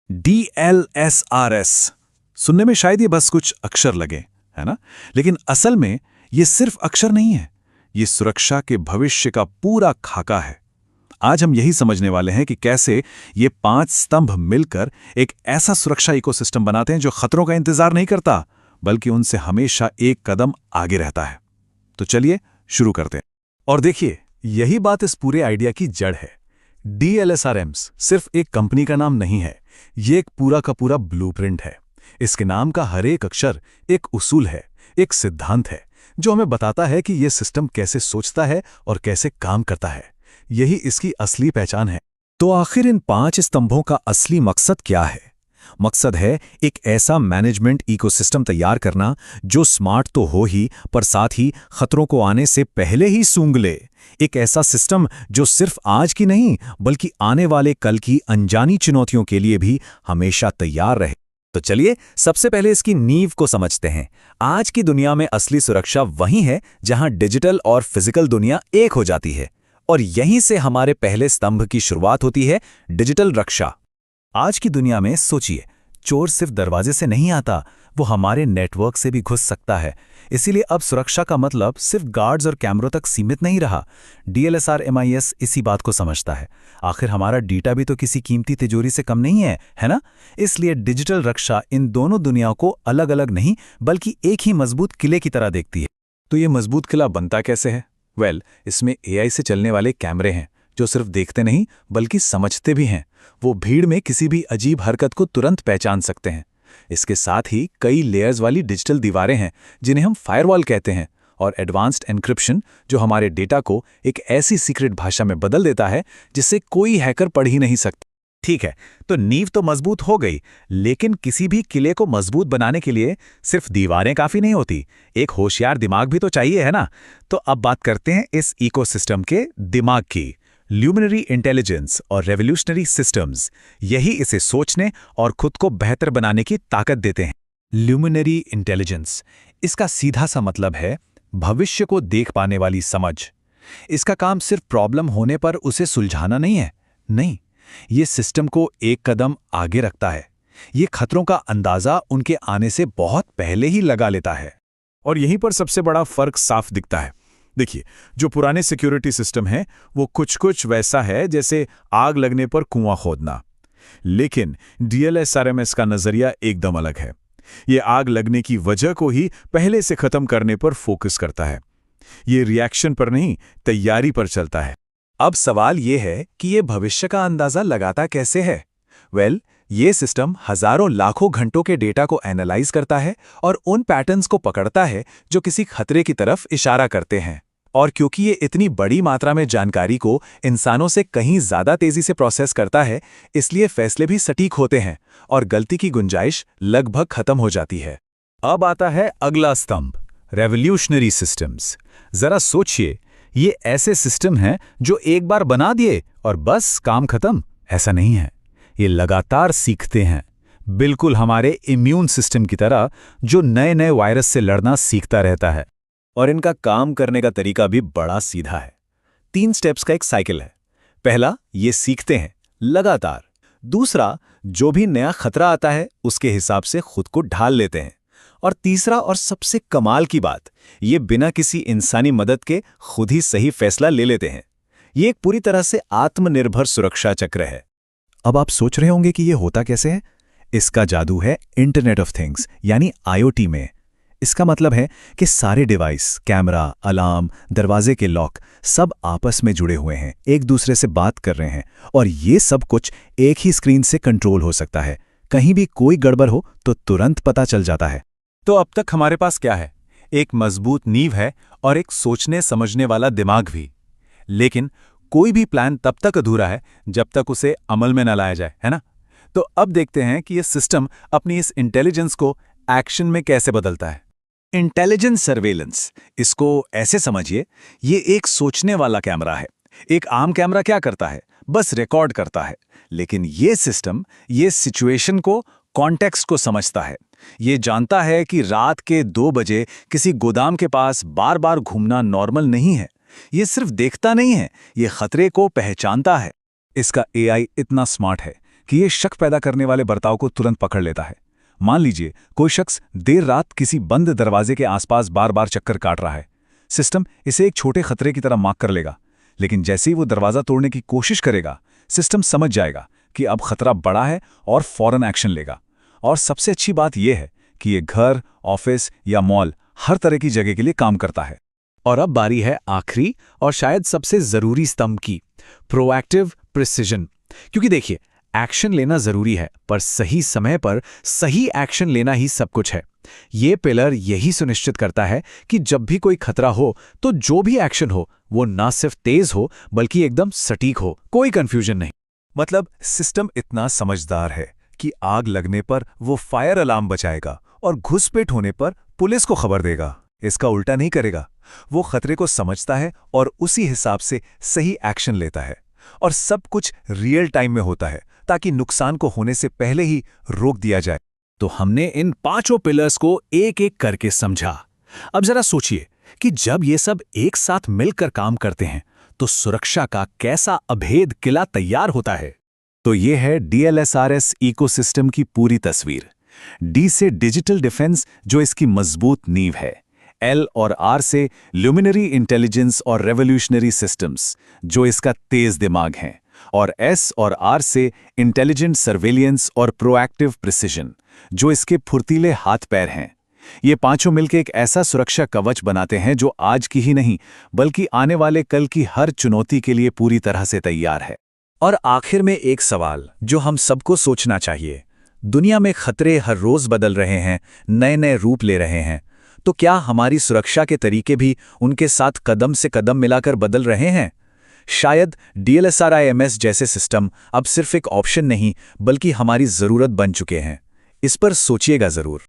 DLSRS सुनने में शायद ये बस कुछ अक्षर लगे, है ना? लेकिन असल में ये सिर्फ अक्षर नहीं है, ये सुरक्षा के भविष्य का पूरा खाका है। आज हम यही समझने वाले हैं कि कैसे ये 5 स्तंभ मिलकर एक ऐसा सुरक्षा इकोसिस्टम बनाते हैं जो खतरों का इंतजार नहीं करता, बल्कि उनसे हमेशा एक कदम आगे रहता है। तो चलिए शुरू करते हैं। और देखिए, यही बात इस पूरे आइडिया की जड़ है। DLSRMs सिर्फ एक कंपनी का नाम नहीं है, ये एक पूरा का पूरा ब्लूप्रिंट है। इसके नाम का हर एक अक्षर एक उसूल है, एक सिद्धांत है, जो हमें बताता है कि यह सिस्टम कैसे सोचता है और कैसे काम करता है। यही इसकी असली पहचान है। तो आखिर इन 5 स्तंभों का असली मकसद क्या है? मकसद है एक ऐसा मैनेजमेंट इकोसिस्टम तैयार करना जो स्मार्ट तो हो ही, पर साथ ही खतरों को आने से पहले ही सूंघ ले। एक ऐसा सिस्टम जो सिर्फ आज की नहीं, बल्कि आने वाले कल की अनजानी चुनौतियों के लिए भी हमेशा तैयार रहे। तो चलिए सबसे पहले इसकी नींव को समझते हैं। आज की दुनिया में असली सुरक्षा वहीं है जहां डिजिटल और फिजिकल दुनिया एक हो जाती है, और यहीं से हमारे पहले स्तंभ की शुरुआत होती है, डिजिटल रक्षा। आज की दुनिया में सोचिए, चोर सिर्फ दरवाजे से नहीं आता, वो हमारे नेटवर्क से भी घुस सकता है। इसीलिए अब सुरक्षा का मतलब सिर्फ गार्ड्स और कैमरों तक सीमित नहीं रहा। DLSRMIS इसी बात को समझता है। आखिर हमारा डेटा भी तो किसी कीमती तिजोरी से कम नहीं है ना? इसलिए डिजिटल रक्षा इन दोनों दुनियाओं को अलग अलग नहीं, बल्कि एक ही मजबूत किले की तरह देखती है। तो ये मजबूत किला बनता कैसे है? इसमें AI से चलने वाले कैमरे हैं जो सिर्फ देखते नहीं बल्कि समझते भी हैं। वो भीड़ में किसी भी अजीब हरकत को तुरंत पहचान सकते हैं। इसके साथ ही कई लेयर्स वाली डिजिटल दीवारें हैं जिन्हें हम फायरवॉल कहते हैं, और एडवांस्ड एन्क्रिप्शन जो हमारे डेटा को एक ऐसी सीक्रेट भाषा में बदल देता है जिससे कोई हैकर पढ़ ही नहीं सकता। ठीक है, तो नींव तो मजबूत हो गई, लेकिन किसी भी किले को मजबूत बनाने के लिए सिर्फ दीवारें काफी नहीं होती, एक होशियार दिमाग भी तो चाहिए, है ना? तो अब बात करते हैं इस इकोसिस्टम के दिमाग की। ल्यूमिनरी इंटेलिजेंस और रेवोल्यूशनरी सिस्टम्स, यही इसे सोचने और खुद को बेहतर बनाने की ताकत देते हैं। ल्यूमिनरी इंटेलिजेंस, इसका सीधा सा मतलब है भविष्य को देख पाने वाली समझ। इसका काम सिर्फ प्रॉब्लम होने पर उसे सुलझाना नहीं है, नहीं, ये सिस्टम को एक कदम आगे रखता है। ये खतरों का अंदाजा उनके आने से बहुत पहले ही लगा लेता है। और यहीं पर सबसे बड़ा फर्क साफ दिखता है। देखिए, जो पुराने सिक्योरिटी सिस्टम है वो कुछ वैसा है जैसे आग लगने पर कुआं खोदना, लेकिन DLSRMS का नजरिया एकदम अलग है। ये आग लगने की वजह को ही पहले से खत्म करने पर फोकस करता है। ये रिएक्शन पर नहीं, तैयारी पर चलता है। अब सवाल ये है कि ये भविष्य का अंदाजा लगाता कैसे है? ये सिस्टम हजारों लाखों घंटों के डेटा को एनालाइज करता है और उन पैटर्न्स को पकड़ता है जो किसी खतरे की तरफ इशारा करते हैं। और क्योंकि ये इतनी बड़ी मात्रा में जानकारी को इंसानों से कहीं ज्यादा तेजी से प्रोसेस करता है, इसलिए फैसले भी सटीक होते हैं और गलती की गुंजाइश लगभग खत्म हो जाती है। अब आता है अगला स्तंभ, रेवोल्यूशनरी सिस्टम्स। जरा सोचिए, ये ऐसे सिस्टम हैं जो एक बार बना दिए और बस काम खत्म। ऐसा नहीं है, ये लगातार सीखते हैं, बिल्कुल हमारे इम्यून सिस्टम की तरह, जो नए नए वायरस से लड़ना सीखता रहता है। और इनका काम करने का तरीका भी बड़ा सीधा है। 3 स्टेप्स का एक साइकिल है। पहला, ये सीखते हैं लगातार। दूसरा, जो भी नया खतरा आता है उसके हिसाब से खुद को ढाल लेते हैं। और तीसरा और सबसे कमाल की बात, ये बिना किसी इंसानी मदद के खुद ही सही फैसला ले लेते हैं। ये एक पूरी तरह से आत्मनिर्भर सुरक्षा चक्र है। अब आप सोच रहे होंगे कि ये होता कैसे है? इसका जादू है इंटरनेट ऑफ थिंग्स यानी IoT में। इसका मतलब है कि सारे डिवाइस, कैमरा, अलार्म, दरवाजे के लॉक, सब आपस में जुड़े हुए हैं, एक दूसरे से बात कर रहे हैं, और ये सब कुछ एक ही स्क्रीन से कंट्रोल हो सकता है। कहीं भी कोई गड़बड़ हो तो तुरंत पता चल जाता है। तो अब तक हमारे पास क्या है? एक मजबूत नींव है और एक सोचने समझने वाला दिमाग भी। लेकिन कोई भी प्लान तब तक अधूरा है जब तक उसे अमल में न लाया जाए, है ना? तो अब देखते हैं कि यह सिस्टम अपनी इस इंटेलिजेंस को एक्शन में कैसे बदलता है। इंटेलिजेंस सर्वेलेंस, इसको ऐसे समझिए, ये एक सोचने वाला कैमरा है। एक आम कैमरा क्या करता है? बस रिकॉर्ड करता है। लेकिन ये सिस्टम ये सिचुएशन को, कॉन्टेक्स्ट को समझता है। ये जानता है कि रात के 2 बजे किसी गोदाम के पास बार बार घूमना नॉर्मल नहीं है। ये सिर्फ देखता नहीं है, ये खतरे को पहचानता है। इसका AI इतना स्मार्ट है कि ये शक पैदा करने वाले बर्ताव को तुरंत पकड़ लेता है। मान लीजिए कोई शख्स देर रात किसी बंद दरवाजे के आसपास बार बार चक्कर काट रहा है। सिस्टम इसे एक छोटे खतरे की तरह मार्क कर लेगा, लेकिन जैसे ही वो दरवाजा तोड़ने की कोशिश करेगा, सिस्टम समझ जाएगा कि अब खतरा बड़ा है और फौरन एक्शन लेगा। और सबसे अच्छी बात यह है कि ये घर, ऑफिस या मॉल हर तरह की जगह के लिए काम करता है। और अब बारी है आखिरी और शायद सबसे जरूरी स्तंभ की, प्रोएक्टिव प्रिसिजन। क्योंकि देखिए, एक्शन लेना जरूरी है, पर सही समय पर सही एक्शन लेना ही सब कुछ है। ये पिलर यही सुनिश्चित करता है कि जब भी कोई खतरा हो तो जो भी एक्शन हो वो ना सिर्फ तेज हो बल्कि एकदम सटीक हो, कोई कंफ्यूजन नहीं। मतलब सिस्टम इतना समझदार है कि आग लगने पर वो फायर अलार्म बचाएगा और घुसपैठ होने पर पुलिस को खबर देगा। इसका उल्टा नहीं करेगा। वो खतरे को समझता है और उसी हिसाब से सही एक्शन लेता है। और सब कुछ रियल टाइम में होता है ताकि नुकसान को होने से पहले ही रोक दिया जाए। तो हमने इन 5 पिलर्स को एक एक करके समझा। अब जरा सोचिए कि जब ये सब एक साथ मिलकर काम करते हैं तो सुरक्षा का कैसा अभेद किला तैयार होता है। तो ये है DLSRS इकोसिस्टम की पूरी तस्वीर। D से डिजिटल डिफेंस जो इसकी मजबूत नींव है, L और R से ल्यूमिनरी इंटेलिजेंस और रेवोल्यूशनरी सिस्टम्स जो इसका तेज दिमाग है, और S और R से इंटेलिजेंट सर्वेलियंस और प्रोएक्टिव प्रिसिजन जो इसके फुर्तीले हाथ पैर हैं। ये पांचों मिलकर एक ऐसा सुरक्षा कवच बनाते हैं जो आज की ही नहीं बल्कि आने वाले कल की हर चुनौती के लिए पूरी तरह से तैयार है। और आखिर में एक सवाल जो हम सबको सोचना चाहिए, दुनिया में खतरे हर रोज बदल रहे हैं, नए नए रूप ले रहे हैं, तो क्या हमारी सुरक्षा के तरीके भी उनके साथ कदम से कदम मिलाकर बदल रहे हैं? शायद DLSRIMS जैसे सिस्टम अब सिर्फ एक ऑप्शन नहीं बल्कि हमारी जरूरत बन चुके हैं। इस पर सोचिएगा जरूर।